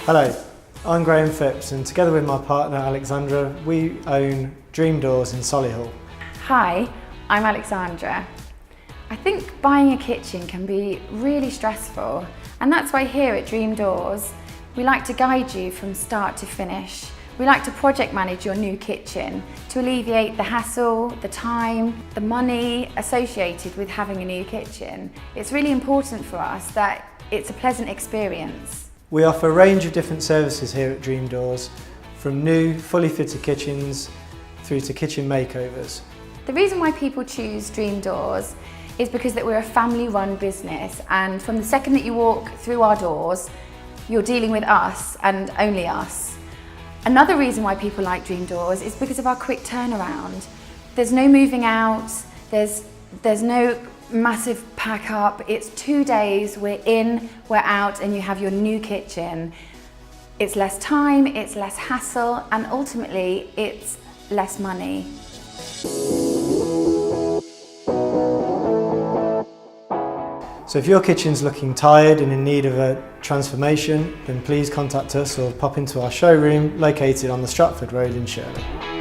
Hello, I'm Graham Phipps and together with my partner Alexandra, we own Dream Doors in Solihull. Hi, I'm Alexandra. I think buying a kitchen can be really stressful, and that's why here at Dream Doors we like to guide you from start to finish. We like to project manage your new kitchen to alleviate the hassle, the time, the money associated with having a new kitchen. It's really important for us that it's a pleasant experience. We offer a range of different services here at Dream Doors, from new, fully fitted kitchens through to kitchen makeovers. The reason why people choose Dream Doors is because that we're a family-run business, and from the second that you walk through our doors, you're dealing with us and only us. Another reason why people like Dream Doors is because of our quick turnaround. There's no moving out, there's no massive pack up. It's 2 days, we're in, we're out, and you have your new kitchen. It's less time, it's less hassle, and ultimately it's less money. So if your kitchen's looking tired and in need of a transformation, then please contact us or pop into our showroom located on the Stratford Road in Showroom.